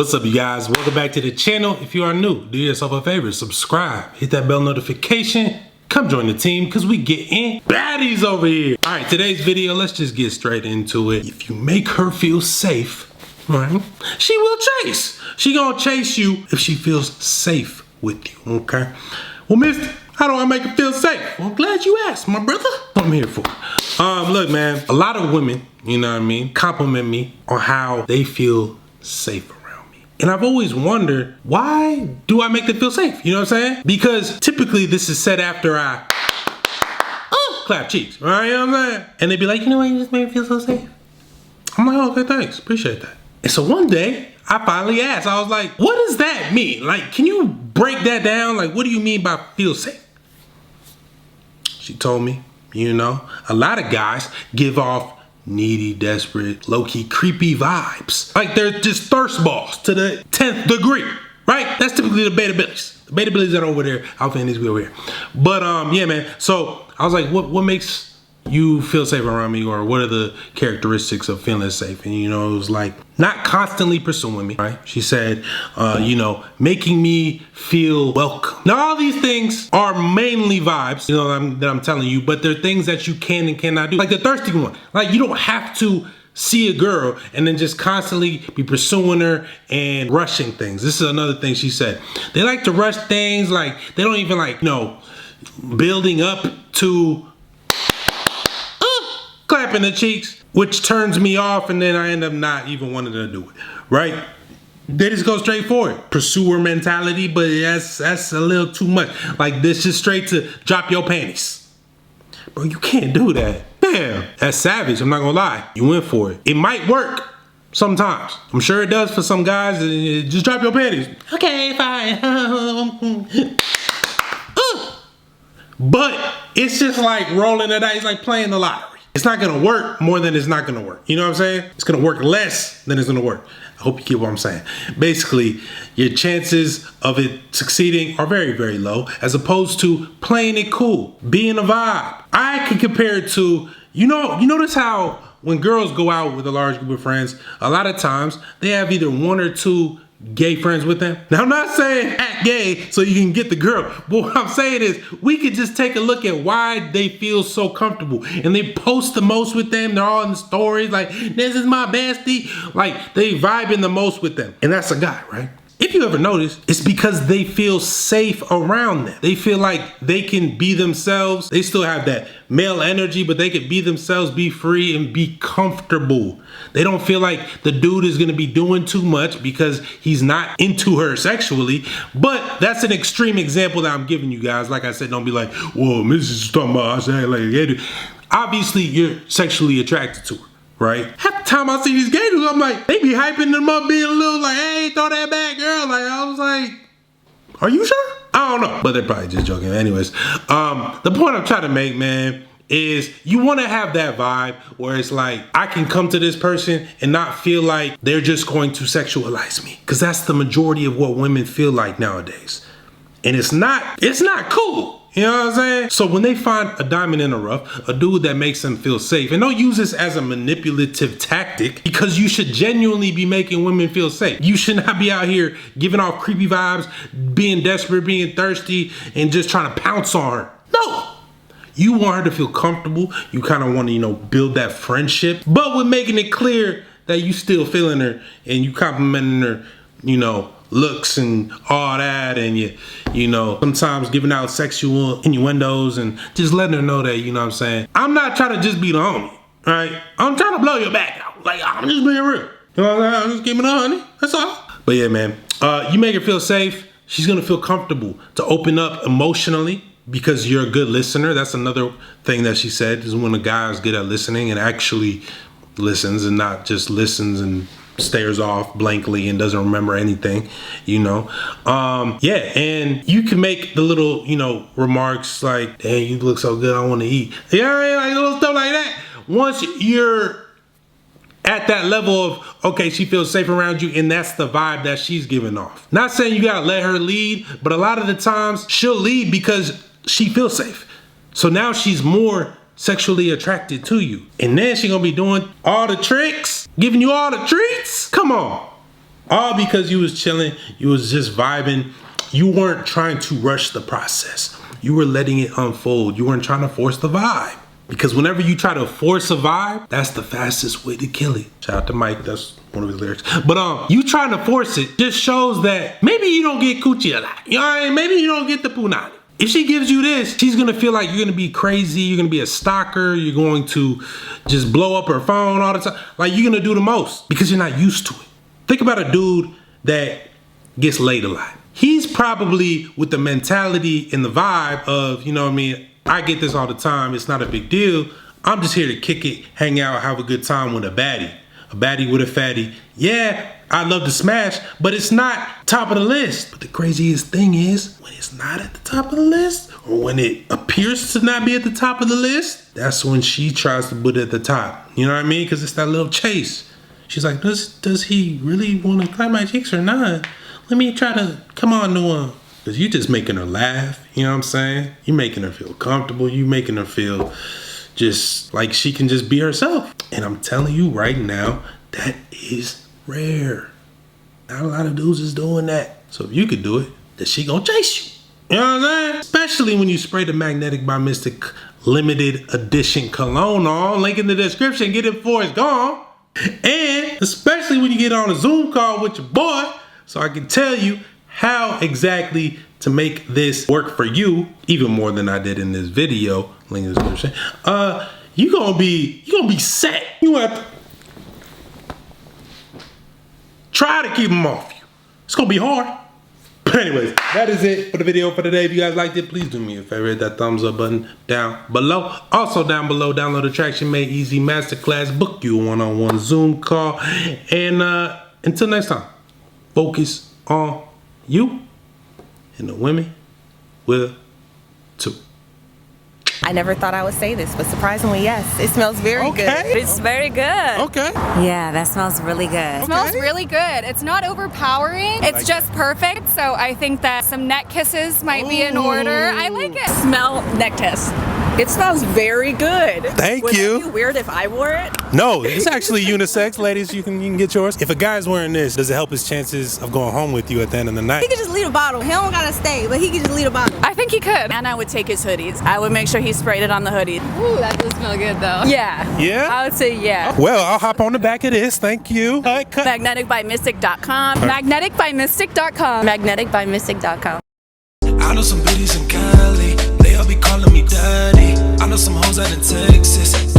What's up, you guys? Welcome back to the channel. If you are new, do yourself a favor, subscribe, hit that bell notification, come join the team because we getting baddies over here. All right, today's video, let's just get straight into it. If you make her feel safe, right, she will chase. She gonna chase you if she feels safe with you, okay? Well, mister, how do I make her feel safe? Well, I'm glad you asked, my brother. What I'm here for. Look, man, a lot of women, you know what I mean, compliment me on how they feel safe around me. And I've always wondered, why do I make them feel safe? You know what I'm saying? Because typically this is said after I clap cheeks, right? You know what I'm saying? And they'd be like, you know what, you just made me feel so safe. I'm like, oh, okay, thanks, appreciate that. And so one day, I finally asked, I was like, what does that mean? Like, can you break that down? Like, what do you mean by feel safe? She told me, you know, a lot of guys give off needy, desperate, low-key, creepy vibes. Like they're just thirst balls to the 10th degree, right? That's typically the beta billies. The beta billies that are over there, Alpha and these be over here. But yeah, man, so I was like, what makes you feel safe around me, or what are the characteristics of feeling safe? And you know, it was like not constantly pursuing me, right? She said, you know, making me feel welcome. Now, all these things are mainly vibes, you know, that I'm telling you, but they're things that you can and cannot do. Like the thirsty one, like you don't have to see a girl and then just constantly be pursuing her and rushing things. This is another thing she said. They like to rush things, like they don't even like, you know, building up to clapping the cheeks, which turns me off, and then I end up not even wanting to do it, right? They just go straight for it. Pursuer mentality, but that's a little too much. Like this is straight to drop your panties. Bro, you can't do that. Damn, that's savage, I'm not gonna lie. You went for it. It might work sometimes. I'm sure it does for some guys. Just drop your panties. Okay, fine. But it's just like rolling the dice, it's like playing the lottery. It's not gonna work more than it's not gonna work. You know what I'm saying? It's gonna work less than it's gonna work. I hope you get what I'm saying. Basically, your chances of it succeeding are very, very low, as opposed to playing it cool, being a vibe. I can compare it to, you notice how when girls go out with a large group of friends, a lot of times they have either one or two gay friends with them. Now, I'm not saying act gay so you can get the girl, but what I'm saying is we could just take a look at why they feel so comfortable, and they post the most with them. They're all in the stories like, this is my bestie. Like they vibing the most with them, and that's a guy, right? If you ever notice, it's because they feel safe around them. They feel like they can be themselves. They still have that male energy, but they can be themselves, be free, and be comfortable. They don't feel like the dude is gonna be doing too much because he's not into her sexually. But that's an extreme example that I'm giving you guys. Like I said, don't be like, whoa, Mrs. talking about, I say like, yeah, dude. Obviously, you're sexually attracted to her, right? Half the time I see these gay dudes, I'm like, they be hyping them up, being a little like, hey, throw that back, girl. Like, I was like, are you sure? I don't know, but they're probably just joking. Anyways, the point I'm trying to make, man, is you want to have that vibe where it's like, I can come to this person and not feel like they're just going to sexualize me, because that's the majority of what women feel like nowadays. And it's not cool. You know what I'm saying? So when they find a diamond in the rough, a dude that makes them feel safe, and don't use this as a manipulative tactic, because you should genuinely be making women feel safe. You should not be out here giving off creepy vibes, being desperate, being thirsty, and just trying to pounce on her. No. You want her to feel comfortable. You kind of want to, you know, build that friendship, but with making it clear that you still feeling her and you complimenting her, you know, looks and all that, and you know, sometimes giving out sexual innuendos and just letting her know that, you know what I'm saying, I'm not trying to just be the homie, right? I'm trying to blow your back out. Like, I'm just being real. You know what I'm saying? I'm just giving her honey. That's all. But yeah, man, you make her feel safe. She's gonna feel comfortable to open up emotionally because you're a good listener. That's another thing that she said, is when a guy is good at listening and actually listens and not just listens and stares off blankly and doesn't remember anything, you know. Yeah, and you can make the little, you know, remarks like, damn, you look so good, I want to eat. Yeah, like little stuff like that. Once you're at that level of, okay, she feels safe around you, and that's the vibe that she's giving off. Not saying you gotta let her lead, but a lot of the times she'll lead because she feels safe. So now she's more sexually attracted to you. And then she gonna be doing all the tricks, giving you all the treats. Come on. All because you was chilling, you was just vibing. You weren't trying to rush the process. You were letting it unfold. You weren't trying to force the vibe. Because whenever you try to force a vibe, that's the fastest way to kill it. Shout out to Mike, that's one of his lyrics. But you trying to force it just shows that maybe you don't get coochie a lot. You know what I mean? Maybe you don't get the punani. If she gives you this, she's gonna feel like you're gonna be crazy, you're gonna be a stalker, you're going to just blow up her phone all the time. Like, you're gonna do the most because you're not used to it. Think about a dude that gets laid a lot. He's probably with the mentality and the vibe of, you know what I mean, I get this all the time, it's not a big deal. I'm just here to kick it, hang out, have a good time with a baddie. A baddie with a fatty. Yeah, I'd love to smash, but it's not top of the list. But the craziest thing is, when it's not at the top of the list, or when it appears to not be at the top of the list, that's when she tries to put it at the top. You know what I mean? Because it's that little chase. She's like, does he really want to climb my cheeks or not? Let me try to come on to him. Because you just making her laugh, you know what I'm saying? You making her feel comfortable. You making her feel just like she can just be herself. And I'm telling you right now, that is rare. Not a lot of dudes is doing that. So if you could do it, then she gonna chase you. You know what I'm saying? Especially when you spray the Magnetic by Mystic limited edition cologne on. Link in the description, get it before it's gone. And especially when you get on a Zoom call with your boy, so I can tell you how exactly to make this work for you, even more than I did in this video. Link in the description. You gonna be set. You have to try to keep them off you. It's gonna be hard. But anyways, that is it for the video for today. If you guys liked it, please do me a favor, hit that thumbs up button down below. Also down below, download the Traction Made Easy Masterclass, book you a one-on-one Zoom call. And until next time, focus on you, and the women will too. I never thought I would say this, but surprisingly, yes. It smells very good. It's very good. Okay. Yeah, that smells really good. It smells really good. It's not overpowering. It's just perfect. So I think that some neck kisses might be in order. I like it. Smell neck test. It smells very good. Thank Would you. Would that be weird if I wore it? No, it's actually unisex. Ladies, you can get yours. If a guy's wearing this, does it help his chances of going home with you at the end of the night? He could just leave a bottle. He don't gotta stay, but he could just leave a bottle. I think he could. And I would take his hoodies. I would make sure he sprayed it on the hoodie. Ooh, that does smell good though. Yeah. Yeah? I would say yeah. Well, I'll hop on the back of this. Thank you. All right, cut. Magneticbymystic.com. Magneticbymystic.com. Magneticbymystic.com. I know some biddies in Cali, they all be calling me daddy. I know some hoes out in Texas.